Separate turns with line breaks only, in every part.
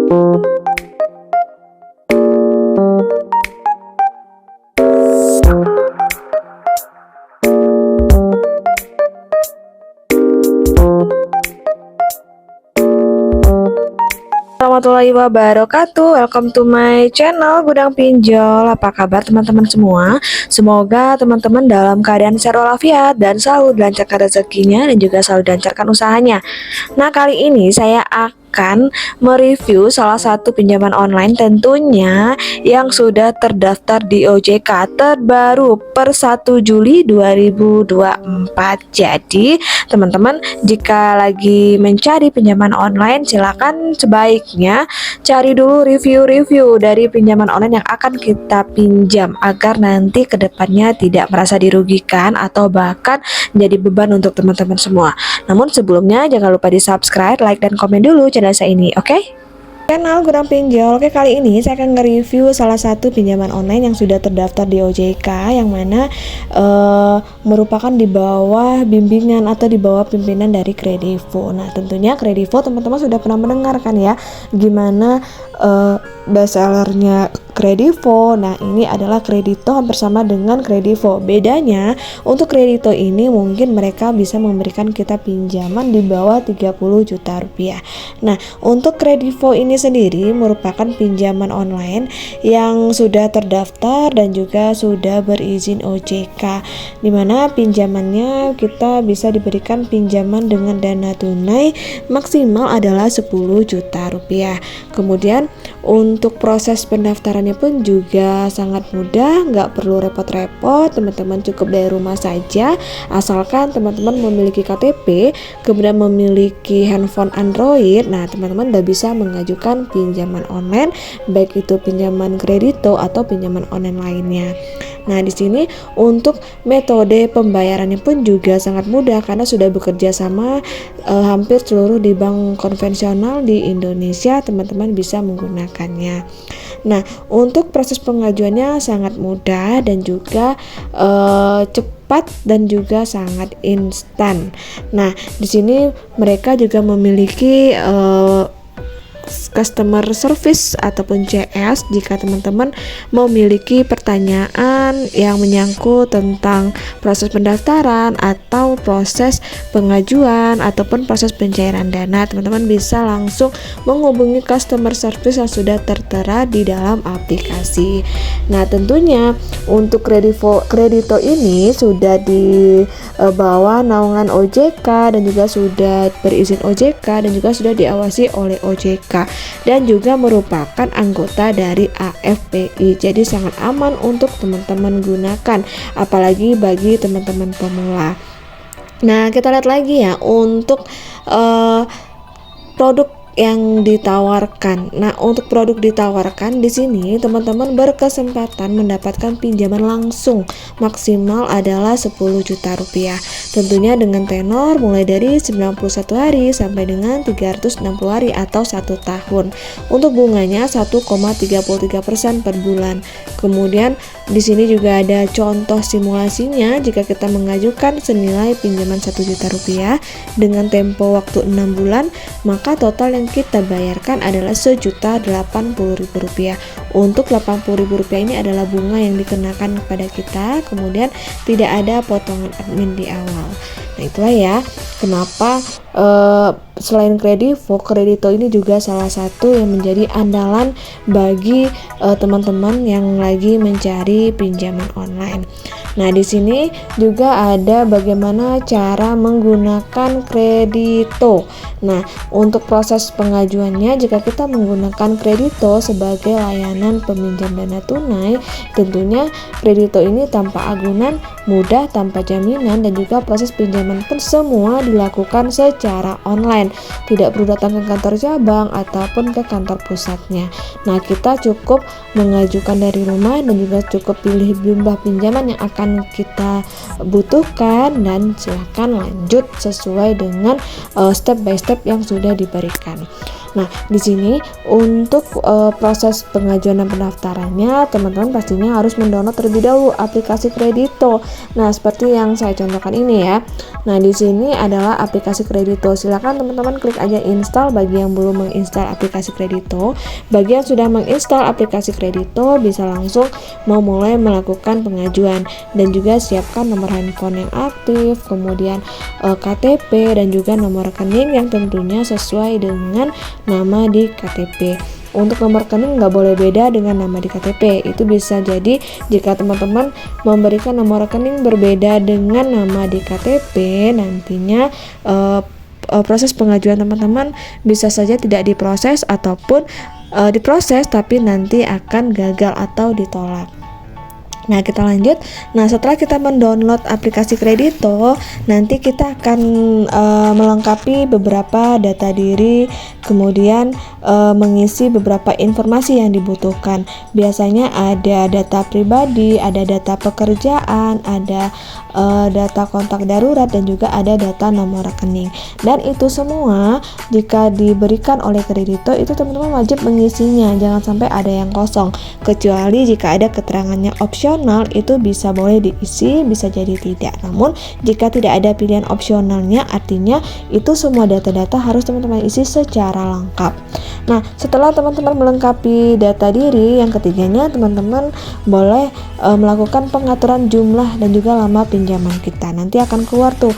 Warahmatullahi wabarakatuh. Welcome to my channel Gudang Pinjol. Apa kabar teman-teman semua? Semoga teman-teman dalam keadaan sehat walafiat dan selalu dilancarkan rezekinya dan juga selalu dilancarkan usahanya. Nah, kali ini saya akan mereview salah satu pinjaman online tentunya yang sudah terdaftar di OJK terbaru per 1 Juli 2024. Jadi teman-teman jika lagi mencari pinjaman online, silakan sebaiknya cari dulu review-review dari pinjaman online yang akan kita pinjam agar nanti kedepannya tidak merasa dirugikan atau bahkan menjadi beban untuk teman-teman semua. Namun sebelumnya jangan lupa di subscribe, like, dan komen dulu channel saya ini, oke? Channel Gudang Pinjol. Oke, kali ini saya akan nge-review salah satu pinjaman online yang sudah terdaftar di OJK, yang mana merupakan di bawah bimbingan atau di bawah pimpinan dari Kredivo. Nah, tentunya Kredivo teman-teman sudah pernah mendengarkan ya gimana bestsellernya Kredivo. Nah, ini adalah Kredito hampir sama dengan Kredivo. Bedanya untuk Kredito ini mungkin mereka bisa memberikan kita pinjaman di bawah 30 juta rupiah. Nah, untuk Kredivo ini sendiri merupakan pinjaman online yang sudah terdaftar dan juga sudah berizin OJK, dimana pinjamannya kita bisa diberikan pinjaman dengan dana tunai maksimal adalah 10 juta rupiah. Kemudian untuk proses pendaftarannya pun juga sangat mudah, nggak perlu repot-repot, teman-teman cukup dari rumah saja, asalkan teman-teman memiliki KTP, kemudian memiliki handphone Android. Nah, teman-teman udah bisa mengajukan pinjaman online, baik itu pinjaman Kredito atau pinjaman online lainnya. Nah, di sini untuk metode pembayarannya pun juga sangat mudah karena sudah bekerja sama hampir seluruh di bank konvensional di Indonesia, teman-teman bisa menggunakannya. Nah, untuk proses pengajuannya sangat mudah dan juga cepat dan juga sangat instan. Nah, di sini mereka juga memiliki customer service ataupun CS jika teman-teman memiliki pertanyaan yang menyangkut tentang proses pendaftaran atau proses pengajuan ataupun proses pencairan dana, teman-teman bisa langsung menghubungi customer service yang sudah tertera di dalam aplikasi. Nah, tentunya untuk Kredito ini sudah di bawah naungan OJK dan juga sudah berizin OJK dan juga sudah diawasi oleh OJK dan juga merupakan anggota dari AFPI. Jadi sangat aman untuk teman-teman gunakan, apalagi bagi teman-teman pemula. Nah, kita lihat lagi ya untuk produk yang ditawarkan. Nah, untuk produk ditawarkan di sini teman-teman berkesempatan mendapatkan pinjaman langsung maksimal adalah 10 juta rupiah. Tentunya dengan tenor mulai dari 91 hari sampai dengan 360 hari atau 1 tahun. Untuk bunganya 1,33% per bulan. Kemudian di sini juga ada contoh simulasinya jika kita mengajukan senilai pinjaman 1 juta rupiah dengan tempo waktu 6 bulan, maka total yang kita bayarkan adalah Rp1.080.000. Untuk Rp80.000 ini adalah bunga yang dikenakan kepada kita, kemudian tidak ada potongan admin di awal. Nah, itulah ya kenapa selain Kredito ini juga salah satu yang menjadi andalan bagi teman-teman yang lagi mencari pinjaman online. Nah, di sini juga ada bagaimana cara menggunakan Kredito. Nah, untuk proses pengajuannya, jika kita menggunakan Kredito sebagai layanan peminjam dana tunai, tentunya Kredito ini tanpa agunan, mudah, tanpa jaminan, dan juga proses pinjaman pun semua dilakukan secara online, tidak perlu datang ke kantor cabang ataupun ke kantor pusatnya. Nah, kita cukup mengajukan dari rumah dan juga cukup pilih jumlah pinjaman yang akan kita butuhkan dan silakan lanjut sesuai dengan step by step yang sudah diberikan. Nah, di sini untuk proses pengajuan dan pendaftarannya, teman-teman pastinya harus mendownload terlebih dahulu aplikasi Kredito. Nah, seperti yang saya contohkan ini ya. Nah, di sini adalah aplikasi Kredito. Silakan teman-teman klik aja install bagi yang belum menginstal aplikasi Kredito. Bagi yang sudah menginstal aplikasi Kredito bisa langsung mulai melakukan pengajuan, dan juga siapkan nomor handphone yang aktif, kemudian KTP dan juga nomor rekening yang tentunya sesuai dengan nama di KTP. Untuk nomor rekening nggak boleh beda dengan nama di KTP. Itu bisa jadi jika teman-teman memberikan nomor rekening berbeda dengan nama di KTP, nantinya proses pengajuan teman-teman bisa saja tidak diproses ataupun diproses tapi nanti akan gagal atau ditolak. Nah, kita lanjut. Nah, setelah kita mendownload aplikasi Kredito, nanti kita akan melengkapi beberapa data diri, kemudian mengisi beberapa informasi yang dibutuhkan. Biasanya ada data pribadi, ada data pekerjaan, ada data kontak darurat, dan juga ada data nomor rekening. Dan itu semua jika diberikan oleh Kredito itu teman-teman wajib mengisinya, jangan sampai ada yang kosong. Kecuali jika ada keterangannya opsional, itu bisa boleh diisi, bisa jadi tidak. Namun jika tidak ada pilihan opsionalnya, artinya itu semua data-data harus teman-teman isi secara lengkap. Nah, setelah teman-teman melengkapi data diri, yang ketiganya teman-teman boleh melakukan pengaturan jumlah dan juga lama pinjaman kita. Nanti akan keluar tuh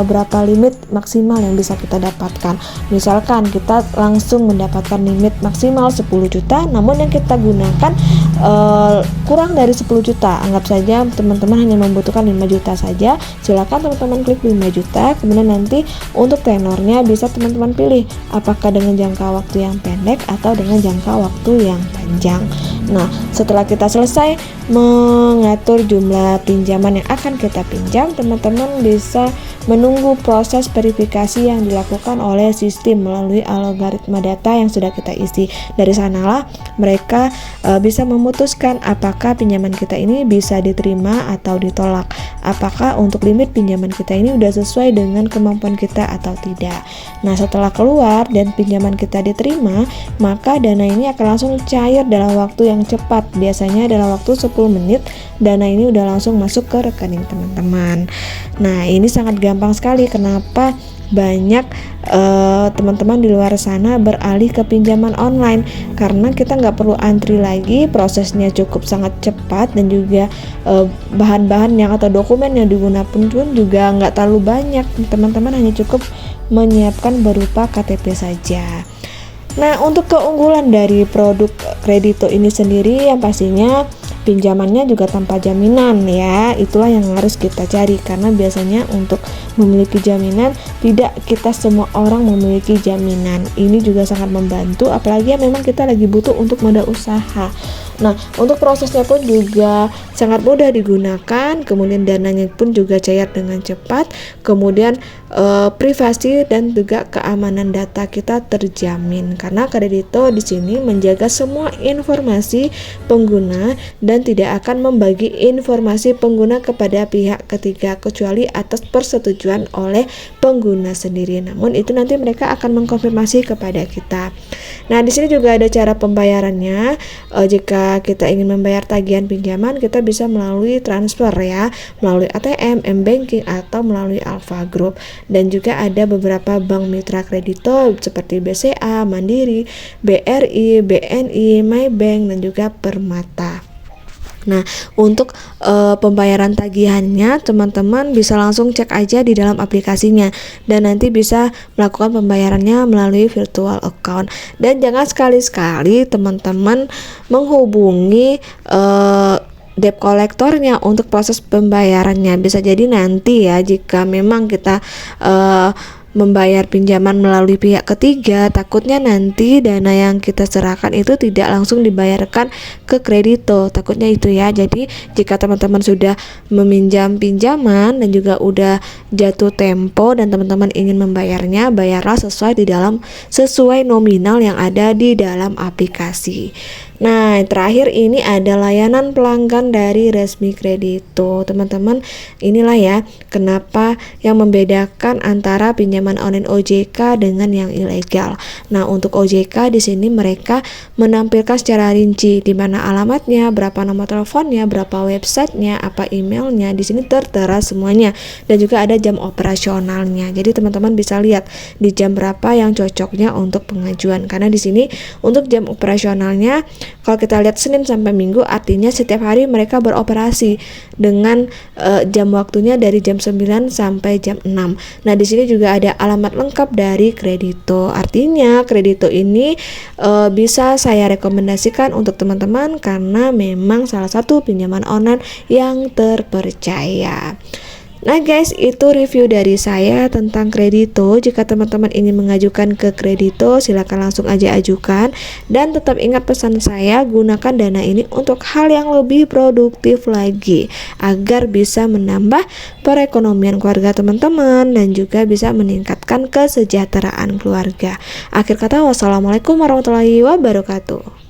berapa limit maksimal yang bisa kita dapatkan. Misalkan kita langsung mendapatkan limit maksimal 10 juta, namun yang kita gunakan kurang dari 10 juta. Anggap saja teman-teman hanya membutuhkan 5 juta saja. Silakan teman-teman klik 5 juta. Kemudian nanti untuk tenornya bisa teman-teman pilih apakah dengan jangka waktu yang pendek atau dengan jangka waktu yang panjang. Nah, setelah kita selesai mengatur jumlah pinjaman yang akan kita pinjam, teman-teman bisa menunggu proses verifikasi yang dilakukan oleh sistem melalui algoritma data yang sudah kita isi. Dari sanalah mereka bisa memutuskan apakah pinjaman kita ini bisa diterima atau ditolak. Apakah untuk limit pinjaman kita ini sudah sesuai dengan kemampuan kita atau tidak. Nah, setelah keluar dan pinjaman kita diterima, maka dana ini akan langsung cair dalam waktu yang cepat. Biasanya dalam waktu 10 menit dana ini udah langsung masuk ke rekening teman-teman. Nah, ini sangat gampang sekali. Kenapa banyak teman-teman di luar sana beralih ke pinjaman online? Karena kita nggak perlu antri lagi, prosesnya cukup sangat cepat, dan juga bahan-bahan yang atau dokumen yang digunakan pun juga nggak terlalu banyak. Teman-teman hanya cukup menyiapkan berupa KTP saja. Nah, untuk keunggulan dari produk Kredito ini sendiri, yang pastinya pinjamannya juga tanpa jaminan ya. Itulah yang harus kita cari, karena biasanya untuk memiliki jaminan tidak kita semua orang memiliki jaminan. Ini juga sangat membantu, apalagi memang kita lagi butuh untuk modal usaha. Nah, untuk prosesnya pun juga sangat mudah digunakan, kemudian dananya pun juga cair dengan cepat, kemudian privasi dan juga keamanan data kita terjamin, karena Kredito di sini menjaga semua informasi pengguna dan tidak akan membagi informasi pengguna kepada pihak ketiga kecuali atas persetujuan oleh pengguna sendiri. Namun itu nanti mereka akan mengkonfirmasi kepada kita. Nah, di sini juga ada cara pembayarannya. Jika kita ingin membayar tagihan pinjaman, kita bisa melalui transfer ya, melalui ATM, M-Banking, atau melalui Alfa Group. Dan juga ada beberapa bank mitra Kredito seperti BCA, Mandiri, BRI, BNI, Maybank, dan juga Permata. Nah, untuk pembayaran tagihannya teman-teman bisa langsung cek aja di dalam aplikasinya, dan nanti bisa melakukan pembayarannya melalui virtual account. Dan jangan sekali-sekali teman-teman menghubungi debt kolektornya untuk proses pembayarannya. Bisa jadi nanti ya, jika memang kita membayar pinjaman melalui pihak ketiga, takutnya nanti dana yang kita serahkan itu tidak langsung dibayarkan ke Kredito, takutnya itu ya. Jadi jika teman-teman sudah meminjam pinjaman dan juga udah jatuh tempo dan teman-teman ingin membayarnya, bayarlah sesuai nominal yang ada di dalam aplikasi. Nah, terakhir ini ada layanan pelanggan dari Resmi Kredito. Teman-teman, inilah ya kenapa yang membedakan antara pinjaman online OJK dengan yang ilegal. Nah, untuk OJK di sini mereka menampilkan secara rinci di mana alamatnya, berapa nomor teleponnya, berapa websitenya, apa emailnya. Di sini tertera semuanya dan juga ada jam operasionalnya. Jadi teman-teman bisa lihat di jam berapa yang cocoknya untuk pengajuan. Karena di sini untuk jam operasionalnya kalau kita lihat Senin sampai Minggu, artinya setiap hari mereka beroperasi dengan jam waktunya dari jam 9 sampai jam 6. Nah, di sini juga ada alamat lengkap dari Kredito. Artinya Kredito ini bisa saya rekomendasikan untuk teman-teman karena memang salah satu pinjaman online yang terpercaya. Nah guys, itu review dari saya tentang Kredito. Jika teman-teman ingin mengajukan ke Kredito, silakan langsung aja ajukan. Dan tetap ingat pesan saya, gunakan dana ini untuk hal yang lebih produktif lagi, agar bisa menambah perekonomian keluarga teman-teman dan juga bisa meningkatkan kesejahteraan keluarga. Akhir kata, wassalamualaikum warahmatullahi wabarakatuh.